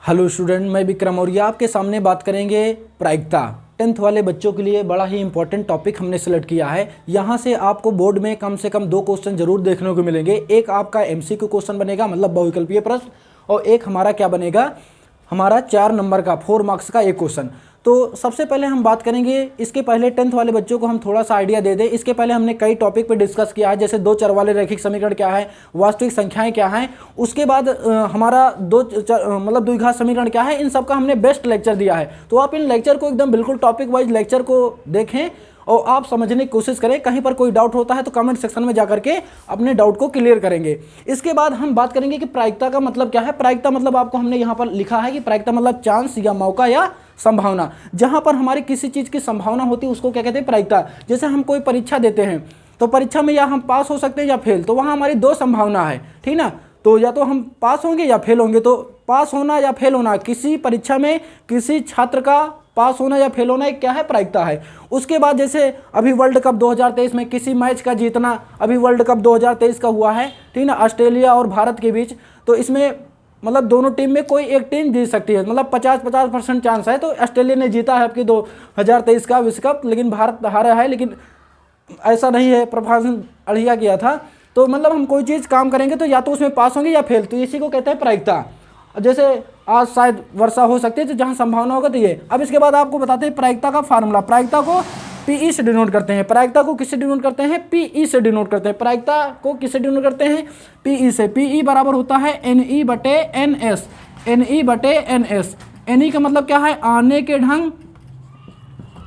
Hello student, मैं विक्रम मौर्य आपके सामने बात करेंगे प्रायिकता। 10th वाले बच्चों के लिए बड़ा ही इंपॉर्टेंट टॉपिक हमने सेलेक्ट किया है। यहाँ से आपको बोर्ड में कम से कम 2 क्वेश्चन जरूर देखने को मिलेंगे। एक आपका MCQ क्वेश्चन बनेगा, मतलब बहुविकल्पीय प्रश्न, और एक हमारा क्या बनेगा, हमारा 4 नंबर का 4 मार्क्स का एक क्वेश्चन। तो सबसे पहले हम बात करेंगे, इसके पहले 10th वाले बच्चों को हम थोड़ा सा आइडिया दे दें। इसके पहले हमने कई टॉपिक पे डिस्कस किया है, जैसे 2 चर वाले रैखिक समीकरण क्या है, वास्तविक संख्याएं क्या हैं, उसके बाद हमारा मतलब द्विघात समीकरण क्या है, इन सब का हमने बेस्ट लेक्चर दिया है। तो आप इन लेक्चर को एकदम बिल्कुल टॉपिक वाइज लेक्चर को देखें और आप समझने की कोशिश करें। कहीं पर कोई डाउट होता है तो कमेंट सेक्शन में जाकर के अपने डाउट को क्लियर करेंगे। इसके बाद हम बात करेंगे कि प्रायिकता का मतलब क्या है। प्रायिकता मतलब आपको हमने यहाँ पर लिखा है कि प्रायिकता मतलब चांस या मौका या संभावना। जहाँ पर हमारी किसी चीज़ की संभावना होती है उसको क्या कहते हैं, प्रायिकता। जैसे हम कोई परीक्षा देते हैं तो परीक्षा में या हम पास हो सकते हैं या फेल, तो वहाँ हमारी 2 संभावना है, ठीक ना। तो या तो हम पास होंगे या फेल होंगे। तो पास होना या फेल होना, किसी परीक्षा में किसी छात्र का पास होना या फेल होना एक क्या है, प्रायिकता है। उसके बाद जैसे अभी वर्ल्ड कप 2023 में किसी मैच का जीतना, अभी वर्ल्ड कप 2023 का हुआ है, ठीक ना, ऑस्ट्रेलिया और भारत के बीच। तो इसमें मतलब दोनों टीम में कोई एक टीम जीत सकती है, मतलब 50-50% चांस है। तो ऑस्ट्रेलिया ने जीता है आपकी 2023 का विश्व कप, लेकिन भारत हारा है। लेकिन ऐसा नहीं है, प्रभासन अड़िया किया था। तो मतलब हम कोई चीज़ काम करेंगे तो या तो उसमें पास होंगे या फेल, तो इसी को कहते हैं प्रायिकता। जैसे आज शायद वर्षा हो सकती है, तो जहाँ संभावना होगा तो ये। अब इसके बाद आपको बताते हैं प्रायिकता का फार्मूला। प्रायिकता को PE से डिनोट करते हैं। प्रायिकता को किससे डिनोट करते हैं, PE से डिनोट करते हैं। प्रायिकता को किससे डिनोट करते हैं, PE से। PE बराबर होता है NE/NS। NE/NS। NE का मतलब क्या है,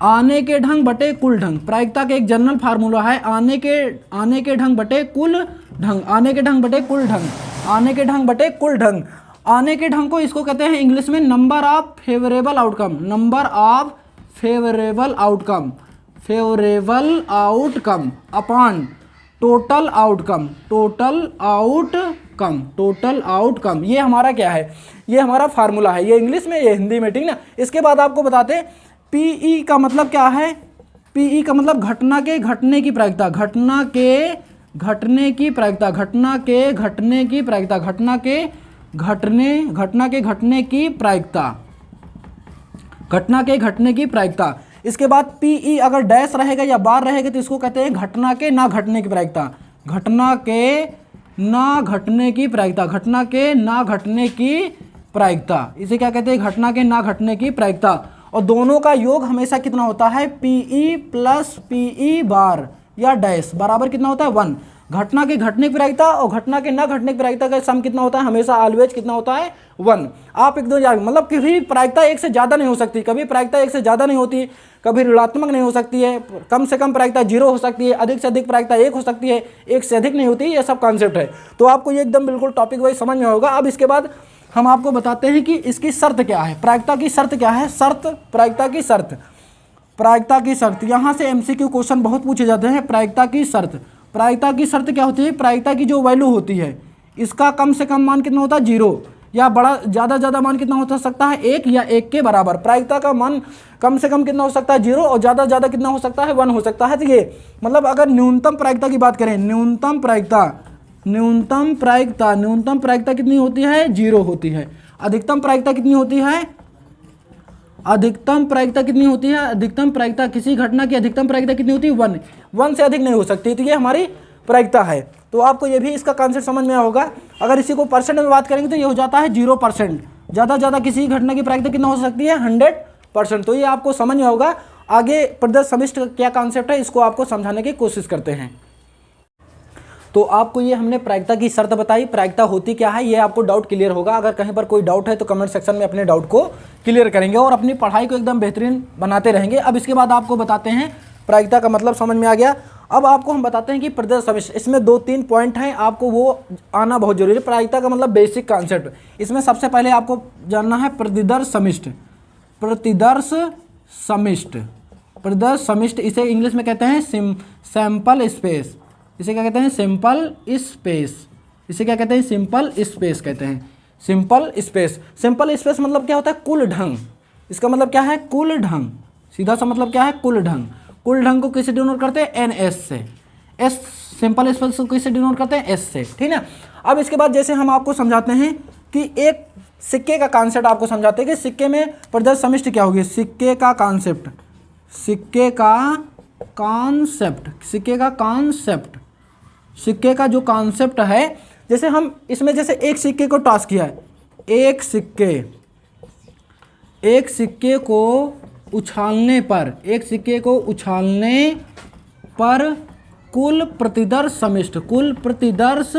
आने के ढंग बटे कुल ढंग। प्रायिकता का एक जनरल फार्मूला है, आने के ढंग बटे कुल ढंग। आने के ढंग बटे कुल ढंग। आने के ढंग बटे कुल ढंग। आने के ढंग को इसको कहते हैं इंग्लिश में number of favourable outcome. Number of favourable outcome. Favourable outcome upon total outcome. Total outcome. Total outcome, ये हमारा क्या है, ये हमारा फार्मूला है। ये इंग्लिश में, ये हिंदी में, ठीक ना। इसके बाद आपको बताते हैं PE का मतलब क्या है। PE का मतलब घटना के घटने की प्रायिकता। घटना के घटने की प्रायिकता। घटना के घटने की प्रायिकता। घटना के घटने की प्रायिकता। घटना के घटने की प्रायिकता। इसके बाद PE अगर डैश रहेगा या बार रहेगा तो इसको कहते हैं घटना के ना घटने की प्रायिकता। घटना के ना घटने की प्रायिकता। घटना के ना घटने की प्रायिकता, इसे क्या कहते हैं, घटना के ना घटने की प्रायिकता। और दोनों का योग हमेशा कितना होता है, PE प्लस PE बार या डैश बराबर कितना होता है, 1। घटना के घटने की प्रायिकता और घटना के ना घटने की प्रायिकता का सम कितना होता है, हमेशा ऑलवेज कितना होता है, 1। आप एकदम याद, मतलब कभी प्रायिकता 1 से ज़्यादा नहीं हो सकती। कभी प्रायिकता 1 से ज़्यादा नहीं होती, कभी ऋणात्मक नहीं हो सकती है, कम से कम प्रायिकता 0 हो सकती है, अधिक से अधिक प्रायिकता 1 हो सकती है, 1 से अधिक नहीं होती। ये सब कॉन्सेप्ट है। तो आपको ये एकदम बिल्कुल टॉपिक वाइज समझ में होगा। अब इसके बाद हम आपको बताते हैं कि इसकी शर्त क्या है। प्रायिकता की शर्त क्या है, शर्त, प्रायिकता की शर्त। प्रायिकता की शर्त, यहाँ से MCQ क्वेश्चन बहुत पूछे जाते हैं। प्रायिकता की शर्त। प्रायिकता की शर्त क्या होती है, प्रायिकता की जो वैल्यू होती है इसका कम से कम मान कितना होता है, 0, या बड़ा ज़्यादा मान कितना हो सकता है, 1 या 1 के बराबर। प्रायिकता का मान कम से कम कितना हो सकता है, 0, और ज़्यादा कितना हो सकता है, 1 हो सकता है। तो ये मतलब अगर न्यूनतम प्रायिकता की बात करें, न्यूनतम प्रायिकता कितनी होती है, 0 होती है। अधिकतम प्रायिकता कितनी होती है, अधिकतम प्रायिकता कितनी होती है, अधिकतम प्रायिकता किसी घटना की अधिकतम प्रायिकता कितनी होती है, 1 से अधिक नहीं हो सकती। तो ये हमारी प्रायिकता है। तो आपको ये भी इसका कॉन्सेप्ट समझ में होगा। अगर इसी को परसेंट में बात करेंगे तो ये हो जाता है 0%। ज़्यादा किसी घटना की प्रायिकता कितना हो सकती है, 100%। तो ये आपको समझ में होगा। आगे प्रदर्श समिष्ट क्या कॉन्सेप्ट है, इसको आपको समझाने की कोशिश करते हैं। तो आपको ये हमने प्रायिकता की शर्त बताई, प्रायिकता होती क्या है, ये आपको डाउट क्लियर होगा। अगर कहीं पर कोई डाउट है तो कमेंट सेक्शन में अपने डाउट को क्लियर करेंगे और अपनी पढ़ाई को एकदम बेहतरीन बनाते रहेंगे। अब इसके बाद आपको बताते हैं, प्रायिकता का मतलब समझ में आ गया। अब आपको हम बताते हैं कि प्रदर्श समिष्ट, इसमें 2-3 पॉइंट हैं, आपको वो आना बहुत जरूरी है। प्रायिकता का मतलब बेसिक कॉन्सेप्ट। इसमें सबसे पहले आपको जानना है प्रतिदर्श समिष्ट। प्रतिदर्श समिष्ट। प्रतिदर्श समिष्ट, इसे इंग्लिश में कहते हैं सैंपल स्पेस। इसे क्या कहते हैं, सिंपल स्पेस। इसे क्या कहते हैं, सिंपल स्पेस कहते हैं। Simple space. सिंपल स्पेस मतलब क्या होता है, कुल ढंग। इसका मतलब क्या है, कुल ढंग। सीधा सा मतलब क्या है, कुल ढंग। कुल ढंग को किससे डिनोट करते हैं, NS से। S सिंपल स्पेस को किससे डिनोट करते हैं, S से, ठीक है। अब इसके बाद जैसे हम आपको समझाते हैं कि एक सिक्के का कॉन्सेप्ट आपको समझाते हैं कि सिक्के में प्रदर्श समिष्टि क्या होगी। सिक्के का कॉन्सेप्ट, सिक्के का कॉन्सेप्ट, सिक्के का कॉन्सेप्ट, सिक्के का जो कॉन्सेप्ट है, जैसे हम इसमें जैसे एक सिक्के को टॉस किया है, एक सिक्के को उछालने पर, एक सिक्के को उछालने पर कुल प्रतिदर्श समिष्ट, कुल प्रतिदर्श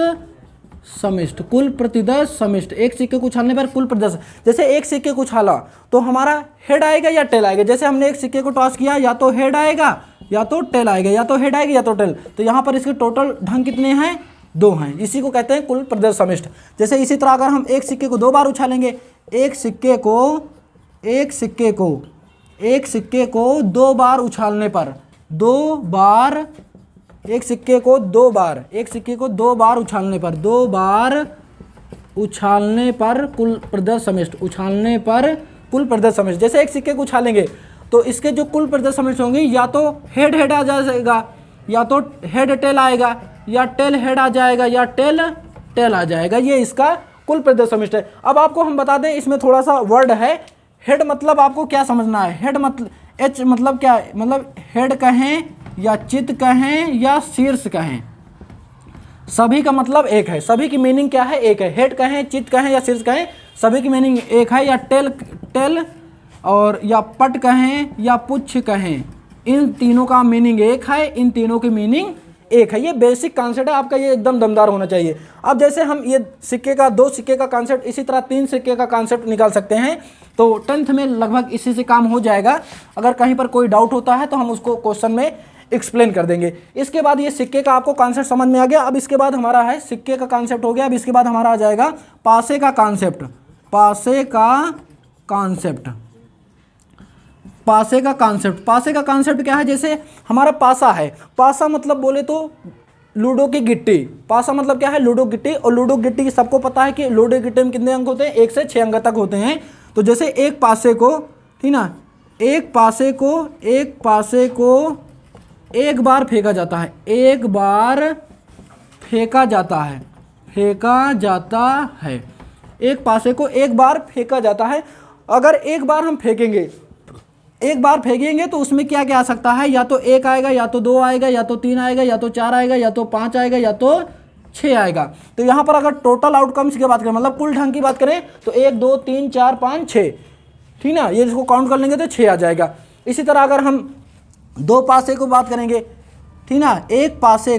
समिष्ट, कुल प्रतिदर्श समिष्ट, एक सिक्के को उछालने पर कुल प्रतिदर्श। जैसे एक सिक्के को उछाला तो हमारा हेड आएगा या टेल आएगा। जैसे हमने एक सिक्के को टॉस किया, या तो हेड आएगा या तो टेल आएगा, या तो हेड आएगा या तो टेल। तो यहाँ पर इसके टोटल ढंग कितने हैं, 2 हैं। इसी को कहते हैं कुल प्रतिदर्श समिष्ट। जैसे इसी तरह अगर हम एक सिक्के को 2 बार उछालेंगे, एक सिक्के को 2 बार उछालने पर, 2 बार, एक सिक्के को 2 बार, एक सिक्के को 2 बार उछालने पर, 2 बार उछालने पर कुल प्रतिदर्श समिष्ट, उछालने पर कुल प्रतिदर्श समिष्ट। जैसे एक सिक्के को उछालेंगे तो इसके जो कुल प्रतिदर्श समिष्ट होंगे, या तो हेड आ जाएगा, या तो हेड टेल आएगा, या टेल हेड आ जाएगा, या टेल टेल आ जाएगा। ये इसका कुल प्रतिदर्श समिष्ट है। अब आपको हम बता दें, इसमें थोड़ा सा वर्ड है। हेड मतलब आपको क्या समझना है, हेड मतलब एच मतलब क्या है, मतलब हेड कहें या चित कहें या शीर्ष कहें, सभी का मतलब एक है, सभी की मीनिंग क्या है, एक है। हेड कहें, चित कहें या शीर्ष कहें, सभी की मीनिंग एक है। या टेल और या पट कहें या पुच्छ कहें, इन तीनों का मीनिंग एक है, इन तीनों की मीनिंग एक है। ये बेसिक कॉन्सेप्ट है आपका, ये एकदम दमदार होना चाहिए। अब जैसे हम ये सिक्के का 2 सिक्के का कॉन्सेप्ट, इसी तरह 3 सिक्के का कॉन्सेप्ट निकाल सकते हैं। तो 10th में लगभग इसी से काम हो जाएगा। अगर कहीं पर कोई डाउट होता है तो हम उसको क्वेश्चन में एक्सप्लेन कर देंगे। इसके बाद ये सिक्के का आपको कॉन्सेप्ट समझ में आ गया। अब इसके बाद हमारा है सिक्के का कॉन्सेप्ट हो गया। अब इसके बाद हमारा आ जाएगा पासे का कॉन्सेप्ट, पासे का कॉन्सेप्ट, पासे का कॉन्सेप्ट। पासे का कॉन्सेप्ट क्या है, जैसे हमारा पासा है, पासा मतलब बोले तो लूडो की गिट्टी, पासा मतलब क्या है, लूडो गिट्टी। और लूडो गिट्टी सबको पता है कि लूडो गिट्टी में कितने अंक होते हैं, 1 से 6 अंक तक होते हैं। तो जैसे एक पासे को, ठीक ना, एक पासे को एक बार फेंका जाता है, एक बार फेंका जाता है, फेंका जाता है, एक पासे को एक बार फेंका जाता है। अगर एक बार हम फेंकेंगे, एक बार फेंकेंगे तो उसमें क्या क्या आ सकता है, या तो 1 आएगा, या तो 2 आएगा, या तो 3 आएगा, या तो 4 आएगा, या तो 5 आएगा, या तो 6 आएगा। तो यहाँ पर अगर टोटल आउटकम्स की बात करें, मतलब कुल ढंग की बात करें, तो 1 2 3 4 5 6, ठीक ना, ये इसको काउंट कर लेंगे तो 6 आ जाएगा। इसी तरह अगर हम 2 पासे को बात करेंगे, ठीक ना, एक पासे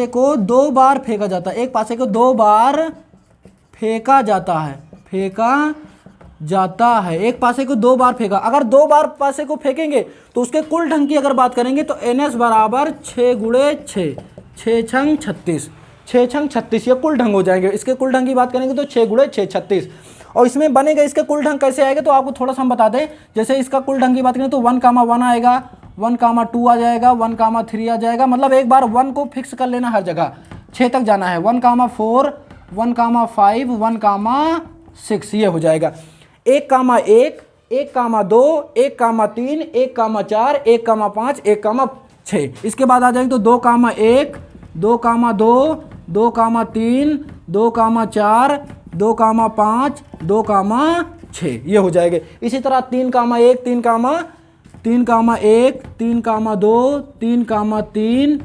को 2 बार फेंका जाता है, एक पासे को 2 बार फेंका जाता है, फेंका जाता है, एक पासे को 2 बार फेंका। अगर 2 बार पासे को फेंकेंगे तो उसके कुल ढंग की अगर बात करेंगे तो NS बराबर 6 गुणे 6, 6 छंग 36, 6 छंग 36, ये कुल ढंग हो जाएंगे। इसके कुल ढंग की बात करेंगे तो 6 गुणे 6 36। और इसमें बनेगा, इसके कुल ढंग कैसे आएगा तो आपको थोड़ा सा हम बता दें। जैसे इसका कुल ढंग की बात करें तो 1,1 आएगा, 1,2 आ जाएगा, 1,3 आ जाएगा। मतलब एक बार 1 को फिक्स कर लेना हर जगह, 6 तक जाना है। 1,4, 1,5, 1,6 ये हो जाएगा। 1,1, 1,2, 1,3, 1,4, 1,5, 1,6। इसके बाद आ जाएंगे तो 2,1, 2,2, 2,3, 2,4, 2,5, 2,6 ये हो जाएंगे। इसी तरह 3,1, 3,1, 3,2, 3,3,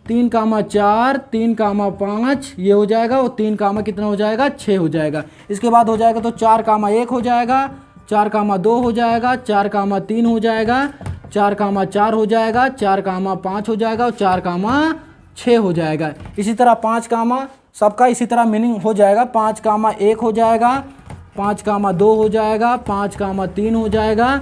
3,4, 3,5 ये हो जाएगा। और 3, कितना हो जाएगा, 6 हो जाएगा। इसके बाद हो जाएगा तो 4,1 हो जाएगा, 4,2 हो जाएगा, 4,3 हो जाएगा, 4,4 हो जाएगा, 4,5 हो जाएगा और 4,6 हो जाएगा। इसी तरह 5, सबका इसी तरह मीनिंग हो जाएगा। 5,1 हो जाएगा, 5,2 हो जाएगा, 5,3 हो जाएगा,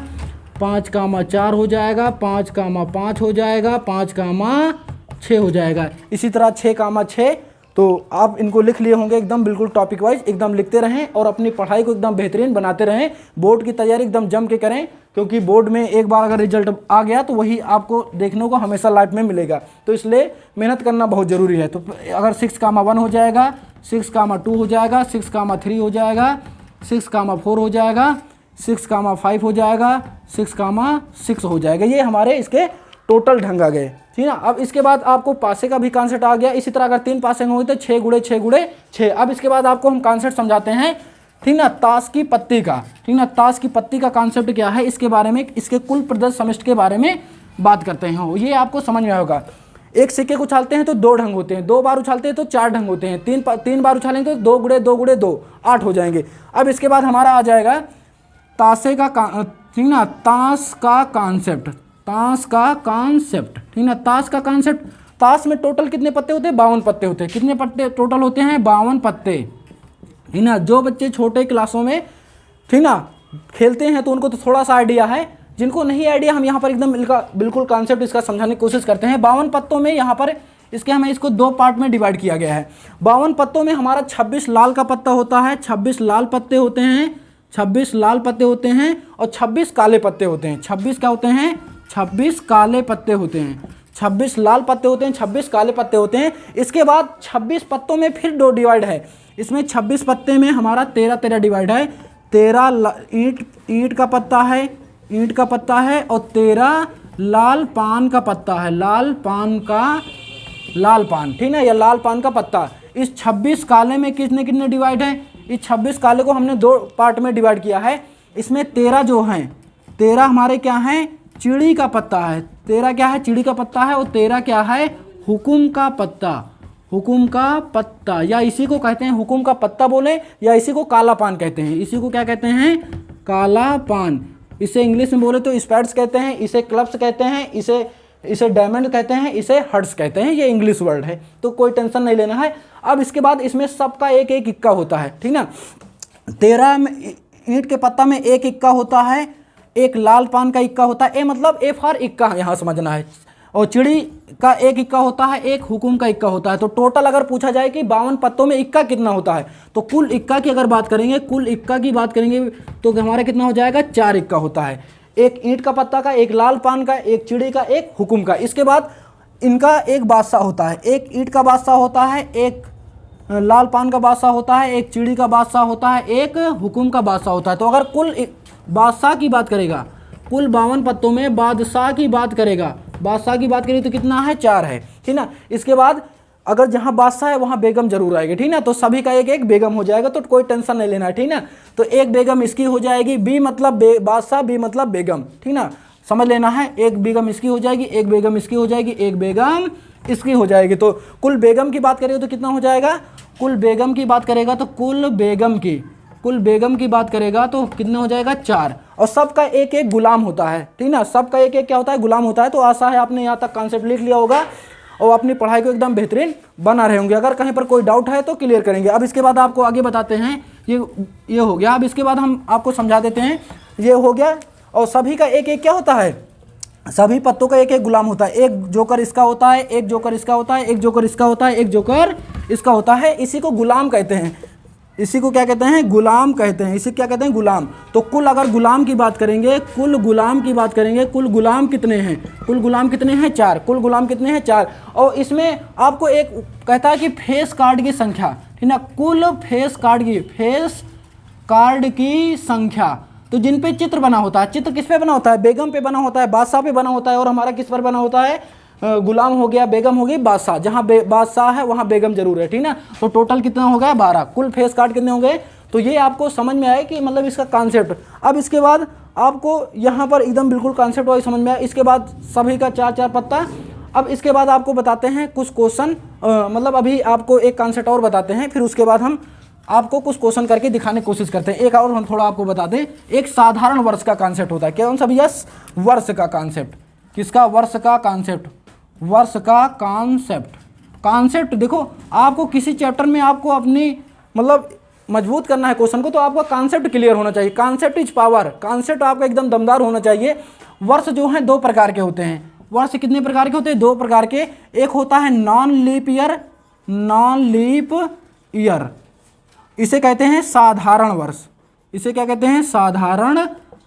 5,4 हो जाएगा, 5,5 हो जाएगा, 5,6 हो जाएगा। इसी तरह 6,6। तो आप इनको लिख लिए होंगे एकदम बिल्कुल टॉपिक वाइज, एकदम लिखते रहें और अपनी पढ़ाई को एकदम बेहतरीन बनाते रहें। बोर्ड की तैयारी एकदम जम के करें, क्योंकि बोर्ड में एक बार अगर रिजल्ट आ गया तो वही आपको देखने को हमेशा लाइफ में मिलेगा। तो इसलिए मेहनत करना बहुत ज़रूरी है। तो अगर 6,1 हो जाएगा, 6,2 हो जाएगा, 6,3 हो जाएगा, 6,4 हो जाएगा, 6,5 हो जाएगा, 6,6 हो जाएगा। ये हमारे इसके टोटल ढंग आ गए, ठीक ना। अब इसके बाद आपको पासे का भी कॉन्सेप्ट आ गया। इसी तरह अगर 3 पासे होंगे तो 6 गुणे 6 गुणे 6। अब इसके बाद आपको हम कॉन्सेप्ट समझाते हैं, ठीक ना, ताश की पत्ती का, ठीक ना। ताश की पत्ती का कॉन्सेप्ट क्या है, इसके बारे में, इसके कुल प्रदत्त समष्टि के बारे में बात करते हैं। ये आपको समझ में होगा। एक सिक्के को उछालते हैं तो 2 ढंग होते हैं, 2 बार उछालते हैं तो 4 ढंग होते हैं, 3 बार उछालेंगे तो 2 गुणे 2 गुणे 2 8 हो जाएंगे। अब इसके बाद हमारा आ जाएगा ताशे का, ठीक ना, ताश का कॉन्सेप्ट, ताश का कॉन्सेप्ट, ठीक ना। ताश का कॉन्सेप्ट, ताश में टोटल कितने पत्ते होते हैं, 52 पत्ते होते हैं। कितने पत्ते टोटल होते हैं, 52 पत्ते, ठीक ना। जो बच्चे छोटे क्लासों में, ठीक ना, खेलते हैं तो उनको तो थोड़ा सा आइडिया है, जिनको नहीं आइडिया हम यहाँ पर एकदम बिल्कुल कॉन्सेप्ट इसका समझाने की कोशिश करते हैं। 52 पत्तों में यहाँ पर इसके हमें इसको 2 पार्ट में डिवाइड किया गया है। 52 पत्तों में हमारा 26 लाल का पत्ता होता है, 26 लाल पत्ते होते हैं, 26 लाल पत्ते होते हैं और 26 काले पत्ते होते हैं। 26 क्या होते हैं, 26 काले पत्ते होते हैं, 26 लाल पत्ते होते हैं, 26 काले पत्ते होते हैं। इसके बाद 26 पत्तों में फिर 2 डिवाइड है। इसमें 26 पत्ते में हमारा 13 13 डिवाइड है। 13 ईंट का पत्ता है, ईंट का पत्ता है, और 13 लाल पान का पत्ता है, लाल पान का, लाल पान, ठीक ना, या लाल पान का पत्ता। इस 26 काले में कितने कितने डिवाइड है, इस 26 काले को हमने 2 पार्ट में डिवाइड किया है। इसमें 13 जो हैं, 13 हमारे क्या हैं, चिड़ी का पत्ता है, 13 क्या है, चिड़ी का पत्ता है, और 13 क्या है, हुकुम का पत्ता, हुकुम का पत्ता, या इसी को कहते हैं हुकुम का पत्ता बोले, या इसी को काला पान कहते हैं। इसी को क्या कहते हैं, काला पान। इसे इंग्लिश में बोले तो स्पैड्स कहते हैं, इसे क्लब्स कहते हैं, इसे डायमंड कहते हैं, इसे हर्ट्स कहते हैं। ये इंग्लिश वर्ड है, तो कोई टेंशन नहीं लेना है। अब इसके बाद इसमें सबका एक एक इक्का होता है, ठीक ना। 13 में ईंट के पत्ता में एक इक्का होता है, एक लाल पान का इक्का होता है, ए मतलब ए फॉर इक्का यहाँ समझना है, और चिड़ी का एक इक्का होता है, एक हुकुम का इक्का होता है। तो टोटल अगर पूछा जाए कि 52 पत्तों में इक्का कितना होता है, तो कुल इक्का की अगर बात करेंगे, कुल इक्का की बात करेंगे तो हमारा कितना हो जाएगा, 4 इक्का होता है। एक ईंट का पत्ता का, एक लाल पान का, एक चिड़ी का, एक हुकुम का। इसके बाद इनका एक बादशाह होता है, एक ईंट का बादशाह होता है, एक लाल पान का बादशाह होता है, एक चिड़ी का बादशाह होता है, एक हुकुम का बादशाह होता है। तो अगर कुल बादशाह की बात करेगा, कुल 52 पत्तों में बादशाह की बात करेगा, बादशाह की बात करें तो कितना है, 4 है, ठीक ना। इसके बाद अगर जहाँ बादशाह है वहाँ बेगम जरूर आएगी, ठीक ना। तो सभी का एक एक बेगम हो जाएगा, तो कोई टेंशन नहीं लेना है, ठीक ना। तो एक बेगम इसकी हो जाएगी, बी मतलब बादशाह, बी मतलब बेगम, ठीक ना, समझ लेना है। एक बेगम इसकी हो जाएगी, एक बेगम इसकी हो जाएगी, एक बेगम इसकी हो जाएगी। तो कुल बेगम की बात करेगा तो कितना हो जाएगा, कुल बेगम की बात करेगा तो कुल बेगम की बात करेगा तो कितना हो जाएगा, 4। और सबका एक एक गुलाम होता है, ठीक ना, सबका एक एक क्या होता है, गुलाम होता है। तो आशा है आपने यहाँ तक कॉन्सेप्ट लिख लिया होगा और अपनी पढ़ाई को एकदम बेहतरीन बना रहे होंगे। अगर कहीं पर कोई डाउट है तो क्लियर करेंगे। अब इसके बाद आपको आगे बताते हैं, ये हो गया। अब इसके बाद हम आपको समझा देते हैं, ये हो गया। और सभी का एक एक क्या होता है, सभी पत्तों का एक एक गुलाम होता है। एक जोकर इसका होता है, एक जोकर इसका होता है, एक जोकर इसका होता है, एक जोकर इसका होता है। इसी को गुलाम कहते हैं, इसी को क्या कहते हैं, गुलाम कहते हैं। इसे क्या कहते हैं, गुलाम। तो कुल अगर गुलाम की बात करेंगे, कुल गुलाम की बात करेंगे, कुल गुलाम कितने हैं, कुल गुलाम कितने हैं, 4। कुल गुलाम कितने हैं, 4। और इसमें आपको एक कहता है कि फेस कार्ड की संख्या, ठीक ना, कुल फेस कार्ड की संख्या। तो जिन पे चित्र बना होता है, चित्र किस पे बना होता है, बेगम पे बना होता है, बादशाह पे बना होता है। और हमारा किस पर बना होता है, गुलाम हो गया, बेगम हो गई, बादशाह। जहाँ बादशाह है वहाँ बेगम जरूर है, ठीक ना। तो टोटल कितना हो गया, 12। कुल फेस कार्ड कितने हो गए। तो ये आपको समझ में आए कि मतलब इसका कॉन्सेप्ट। अब इसके बाद आपको यहाँ पर एकदम बिल्कुल कॉन्सेप्ट वाइज समझ में आया। इसके बाद सभी का 4-4 पत्ता। अब इसके बाद आपको बताते हैं कुछ क्वेश्चन, मतलब अभी आपको एक कॉन्सेप्ट और बताते हैं, फिर उसके बाद हम आपको कुछ क्वेश्चन करके दिखाने की कोशिश करते हैं। एक और हम थोड़ा आपको बता दें, एक साधारण वर्ष का कॉन्सेप्ट होता है। कौन सा भैया, वर्ष का कॉन्सेप्ट। किसका, वर्ष का कॉन्सेप्ट, वर्ष का कॉन्सेप्ट। देखो आपको किसी चैप्टर में आपको अपनी मतलब मजबूत करना है क्वेश्चन को, तो आपका कॉन्सेप्ट क्लियर होना चाहिए। कॉन्सेप्ट इज पावर, कॉन्सेप्ट आपका एकदम दमदार होना चाहिए। वर्ष जो है 2 प्रकार के होते हैं। वर्ष कितने प्रकार के होते हैं, 2 प्रकार के। एक होता है नॉन लीप ईयर, इसे कहते हैं साधारण वर्ष। इसे क्या कहते हैं, साधारण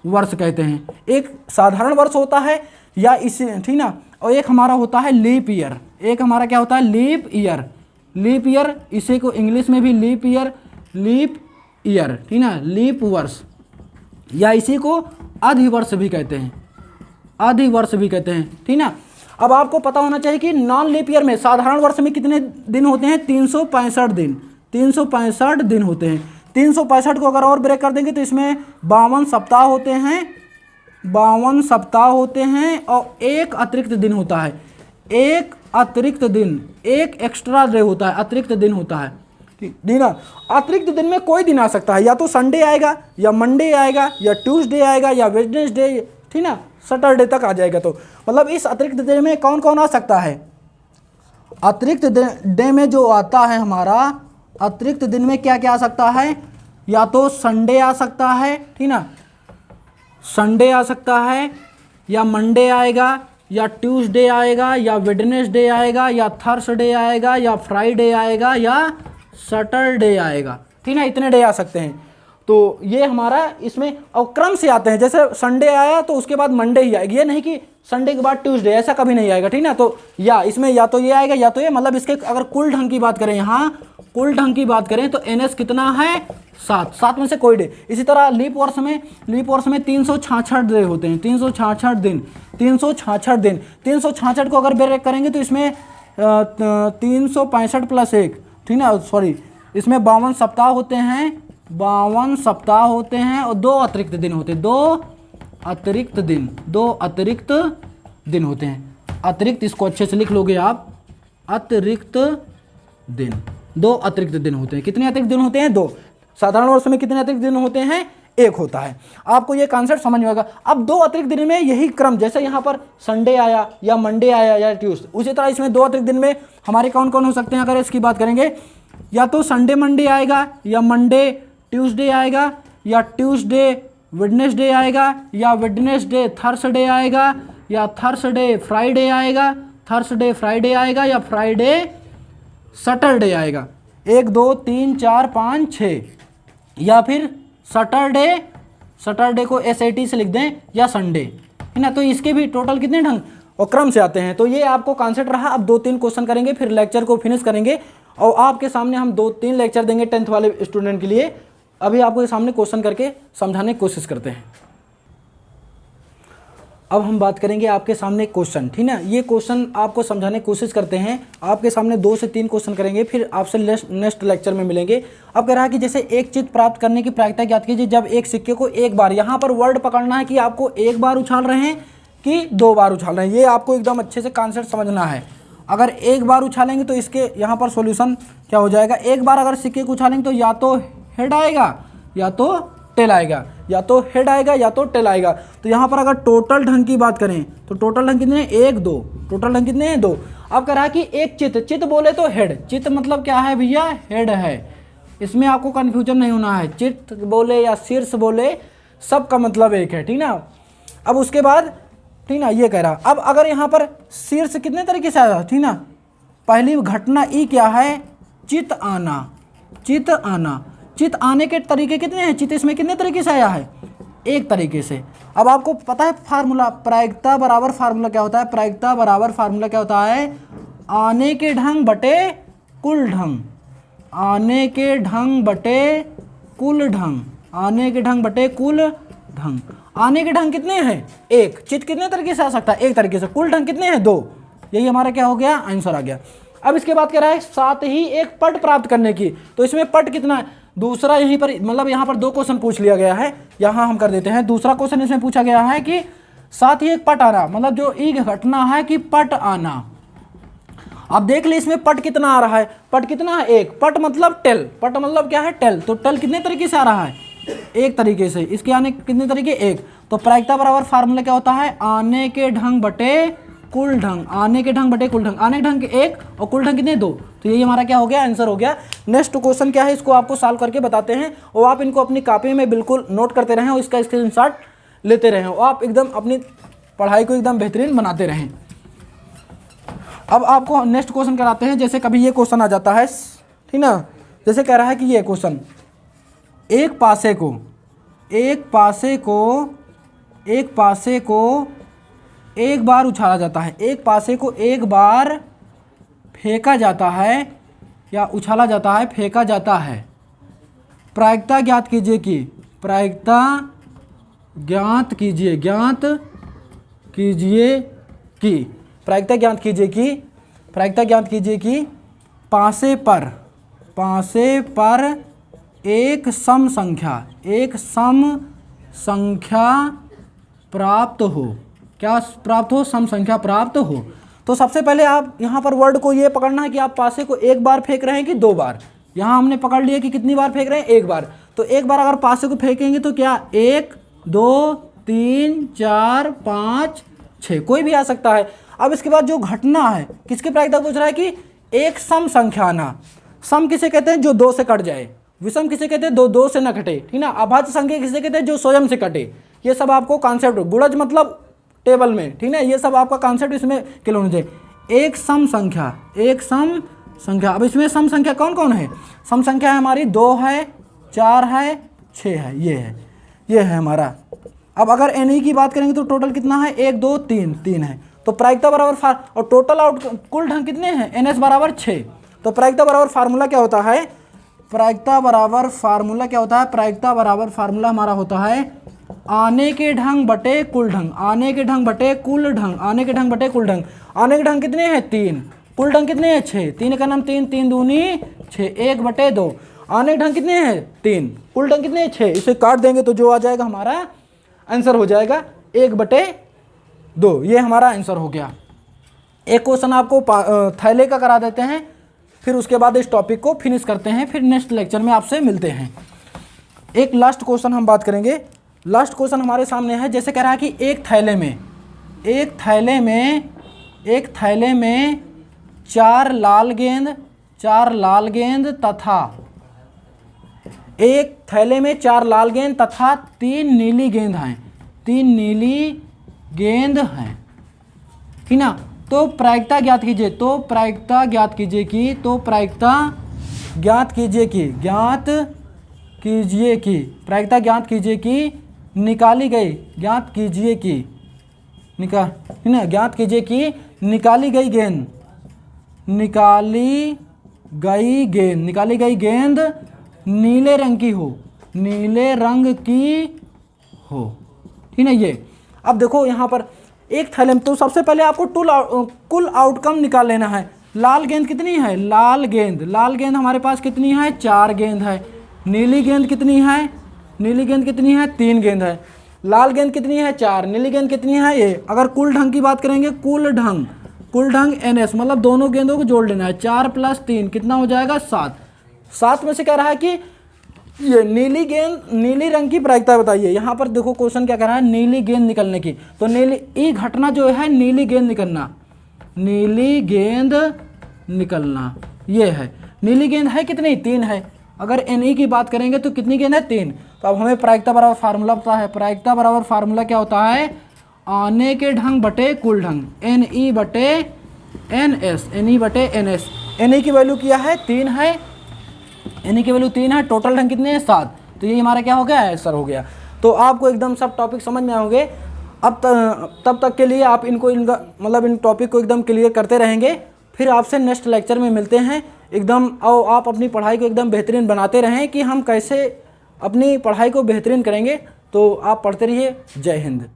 वर्ष कहते हैं। एक साधारण वर्ष होता है या इसे, ठीक ना। और एक हमारा होता है लीप ईयर। एक हमारा क्या होता है, लीप ईयर। इसे को इंग्लिश में भी लीप ईयर, ठीक ना, लीप वर्ष, या इसी को अधिवर्ष भी कहते हैं, ठीक ना। अब आपको पता होना चाहिए कि नॉन लीप ईयर में साधारण वर्ष में कितने दिन होते हैं, 365 दिन, 365 दिन होते हैं। 365 को अगर और ब्रेक कर देंगे तो इसमें 52 सप्ताह होते हैं, 52 सप्ताह होते हैं और एक अतिरिक्त दिन होता है, एक अतिरिक्त दिन, एक एक्स्ट्रा डे होता है, अतिरिक्त दिन होता है, ठीक ना। अतिरिक्त दिन में कोई दिन आ सकता है, या तो संडे आएगा या मंडे आएगा या ट्यूसडे आएगा या वेडनेसडे, ठीक ना, सैटरडे तक आ जाएगा। तो मतलब इस अतिरिक्त दिन में कौन कौन आ सकता है, अतिरिक्त डे में जो आता है हमारा, अतिरिक्त दिन में क्या क्या आ सकता है, या तो संडे आ सकता है, ठीक ना, संडे आ सकता है, या मंडे आएगा, या ट्यूसडे आएगा, या वेडनेसडे आएगा, या थर्सडे आएगा, या फ्राइडे आएगा, या सैटरडे आएगा, ठीक ना, इतने डे आ सकते हैं। तो ये हमारा इसमें और क्रम से आते हैं, जैसे संडे आया तो उसके बाद मंडे ही आएगी, ये नहीं कि संडे के बाद ट्यूसडे, ऐसा कभी नहीं आएगा, ठीक ना। तो या इसमें या तो ये आएगा या तो ये, मतलब इसके अगर कुल ढंग की बात करें, यहाँ कुल ढंग की बात करें तो NS कितना है, 7 में से कोई डे। इसी तरह लीप वर्ष में 366 डे होते हैं, 366 दिन, 366 दिन, 366 को अगर ब्रेक करेंगे तो इसमें 365 प्लस 1, ठीक ना, सॉरी, इसमें 52 सप्ताह होते हैं, 52 सप्ताह होते हैं और 2 अतिरिक्त दिन होते हैं, 2 अतिरिक्त दिन होते हैं। अतिरिक्त, इसको अच्छे से लिख लोगे आप, अतिरिक्त दिन, 2 अतिरिक्त दिन होते हैं। कितने अतिरिक्त दिन होते हैं, 2। साधारण वर्ष में कितने अतिरिक्त दिन होते हैं, 1 होता है। आपको ये कॉन्सेप्ट समझ में आएगा। अब 2 अतिरिक्त दिन में यही क्रम, जैसे यहाँ पर संडे आया या मंडे आया या ट्यूसडे, उसी तरह इसमें 2 अतिरिक्त दिन में हमारे कौन कौन हो सकते हैं, अगर इसकी बात करेंगे, या तो संडे मंडे आएगा, या मंडे ट्यूसडे आएगा, या ट्यूसडे वेडनेसडे आएगा, या वेडनेसडे थर्सडे आएगा, या थर्सडे फ्राइडे आएगा, थर्सडे फ्राइडे आएगा, या फ्राइडे सैटरडे आएगा। 1 2 3 4 5 6, या फिर सैटरडे को SAT से लिख दें, या संडे, है ना। तो इसके भी टोटल कितने ढंग और क्रम से आते हैं। तो ये आपको कॉन्सेप्ट रहा। अब 2-3 क्वेश्चन करेंगे, फिर लेक्चर को फिनिश करेंगे और आपके सामने हम 2-3 लेक्चर देंगे 10th वाले स्टूडेंट के लिए। अभी आपके सामने क्वेश्चन करके समझाने की कोशिश करते हैं। अब हम बात करेंगे आपके सामने क्वेश्चन, ठीक ना। ये क्वेश्चन आपको समझाने की कोशिश करते हैं। आपके सामने 2 से 3 क्वेश्चन करेंगे, फिर आपसे नेक्स्ट लेक्चर में मिलेंगे। अब कह रहा है कि जैसे एक चित्त प्राप्त करने की प्रायिकता ज्ञात कीजिए जब एक सिक्के को एक बार, यहाँ पर वर्ड पकड़ना है कि आपको एक बार उछाल रहे हैं कि 2 बार उछाल रहे हैं। ये आपको एकदम अच्छे से कॉन्सेप्ट समझना है। अगर एक बार उछालेंगे तो इसके यहाँ पर सॉल्यूशन क्या हो जाएगा, एक बार अगर सिक्के को उछालेंगे तो या तो हेड आएगा या तो टेल आएगा, या तो हेड आएगा या तो टेल आएगा। तो यहाँ पर अगर टोटल ढंग की बात करें तो टोटल ढंग कितने हैं, 1 2, टोटल ढंग कितने हैं, 2। अब कह रहा है कि एक चित्त बोले तो हेड, चित्त मतलब क्या है भैया, हेड है। इसमें आपको कन्फ्यूजन नहीं होना है, चित्त बोले या शीर्ष बोले सबका मतलब एक है, ठीक ना। अब उसके बाद, ठीक ना, ये कह रहा अब अगर यहाँ पर शीर्ष कितने तरीके से आया, ठीक ना। पहली घटना ई क्या है, चित्त आना, चित्त आना। चित्त आने के तरीके कितने हैं, चित्त इसमें कितने तरीके से आया है, एक तरीके से। अब आपको पता है फार्मूला, प्रायिकता बराबर फार्मूला क्या होता है, प्रायिकता बराबर फार्मूला क्या होता है, आने के ढंग बटे कुल ढंग, आने के ढंग बटे कुल ढंग, आने के ढंग बटे कुल ढंग। आने के ढंग कितने हैं, 1। चित्त कितने तरीके से आ सकता है, एक तरीके से। कुल ढंग कितने हैं, 2। यही हमारा क्या हो गया, आंसर आ गया। अब इसके बाद कह रहा है साथ ही एक पट प्राप्त करने की, तो इसमें पट कितना है, दूसरा यहीं पर, मतलब यहाँ पर 2 क्वेश्चन पूछ लिया गया है, यहाँ हम कर देते हैं। दूसरा क्वेश्चन इसमें पूछा गया है कि साथ ही एक पट आना, मतलब जो एक घटना है कि पट आना। अब देख ले इसमें पट कितना आ रहा है, पट कितना है, 1। पट मतलब टेल, पट मतलब क्या है, टेल। तो टेल कितने तरीके से आ रहा है, एक तरीके से। इसके आने कितने तरीके, 1। तो प्रायिकता बराबर फार्मूला क्या होता है, आने के ढंग बटे कुल ढंग, आने के ढंग बटे कुल ढंग। आने के ढंग 1 और कुल ढंग कितने, 2। तो यही हमारा क्या हो गया, आंसर हो गया। नेक्स्ट क्वेश्चन क्या है, इसको आपको सॉल्व करके बताते हैं और आप इनको अपनी कॉपी में बिल्कुल नोट करते रहें और इसका स्क्रीनशॉट लेते रहें और आप एकदम अपनी पढ़ाई को एकदम बेहतरीन बनाते रहें। अब आपको नेक्स्ट क्वेश्चन कराते हैं। जैसे कभी ये क्वेश्चन आ जाता है, ठीक ना, जैसे कह रहा है कि ये क्वेश्चन एक पासे को एक बार उछाला जाता है, एक पासे को एक बार फेंका जाता है या उछाला जाता है, फेंका जाता है। प्रायिकता ज्ञात कीजिए कि, प्रायिकता ज्ञात कीजिए कि प्रायिकता ज्ञात कीजिए कि पासे पर एक सम संख्या प्राप्त हो। क्या प्राप्त हो? सम संख्या प्राप्त हो। तो सबसे पहले आप यहाँ पर वर्ड को ये पकड़ना है कि आप पासे को एक बार फेंक रहे हैं कि दो बार। यहाँ हमने पकड़ लिया कि कितनी बार फेंक रहे हैं, एक बार। तो एक बार अगर पासे को फेंकेंगे तो क्या 1 2 3 4 5 6 कोई भी आ सकता है। अब इसके बाद जो घटना है, किसकी प्रायिकता पूछ रहा है कि एक सम संख्या आना। सम किसे कहते हैं? जो दो से कट जाए। विषम किसे कहते हैं? दो से न कटे, ठीक ना। अभाज्य संख्या किसे कहते हैं? जो स्वयं से कटे। ये सब आपको कॉन्सेप्ट, गुणज मतलब टेबल में, ठीक ना, ये सब आपका कॉन्सेप्ट इसमें क्लियर होना चाहिए। एक सम संख्या। अब इसमें सम संख्या कौन कौन है? सम संख्या है हमारी 2 है, 4 है, 6 है, ये है हमारा। अब अगर एन की बात करेंगे तो टोटल कितना है? 1 2 3 है। तो प्रायिकता बराबर और टोटल कुल ढंग कितने हैं? NS बराबर 6। तो प्रायिकता बराबर फार्मूला क्या होता है? प्रायिकता बराबर फार्मूला हमारा होता है आने के ढंग बटे कुल ढंग। आने के ढंग कितने हैं? 3। कुल ढंग कितने हैं? 6। 3 का नाम 3, 3 दूनी 6, 1/2। आने के ढंग कितने हैं? 3। कुल ढंग कितने हैं? 6। इसे काट देंगे तो जो आ जाएगा हमारा आंसर हो जाएगा 1/2। ये हमारा आंसर हो गया। एक क्वेश्चन आपको थैले का करा देते हैं, फिर उसके बाद इस टॉपिक को फिनिश करते हैं। फिर नेक्स्ट लेक्चर में आपसे मिलते हैं। एक लास्ट क्वेश्चन हम बात करेंगे। लास्ट क्वेश्चन हमारे सामने है, जैसे कह रहा है कि एक थैले में 4 लाल गेंद तथा एक थैले में 4 लाल गेंद तथा 3 नीली गेंद हैं। 3 नीली गेंद हैं, ठीक ना। तो प्रायिकता ज्ञात कीजिए कि निकाली गई गेंद नीले रंग की हो, ठीक ना। ये अब देखो यहाँ पर एक थैले में, तो सबसे पहले आपको कुल आउटकम निकाल लेना है। लाल गेंद कितनी है? लाल गेंद हमारे पास कितनी है? 4 गेंद है। नीली गेंद कितनी है? 3 गेंद है। लाल गेंद कितनी है? 4। नीली गेंद कितनी है? ये। अगर कुल ढंग की बात करेंगे, कुल ढंग NS मतलब दोनों गेंदों को जोड़ लेना है। 4 + 3 कितना हो जाएगा? 7। 7 में से कह रहा है कि ये नीली रंग की प्रायिकता बताइए। यहाँ पर देखो क्वेश्चन क्या कह रहा है? नीली गेंद निकलने की। तो ई घटना जो है नीली गेंद निकलना, ये है। नीली गेंद है कितनी? 3 है। अगर NE की बात करेंगे तो कितनी गेंद है? 3। तो अब हमें प्रायिकता बराबर फार्मूला पता है। प्रायिकता बराबर फार्मूला क्या होता है? आने के ढंग बटे कुल ढंग, NE बटे NS। NE की वैल्यू क्या है? 3 है। NE की वैल्यू 3 है। टोटल ढंग कितने हैं? 7। तो ये हमारा क्या हो गया? आंसर हो गया। तो आपको एकदम सब टॉपिक समझ में होंगे। अब तब तक के लिए आप इन टॉपिक को एकदम क्लियर करते रहेंगे। फिर आपसे नेक्स्ट लेक्चर में मिलते हैं एकदम। और आप अपनी पढ़ाई को एकदम बेहतरीन बनाते रहें कि हम कैसे अपनी पढ़ाई को बेहतरीन करेंगे। तो आप पढ़ते रहिए। जय हिंद।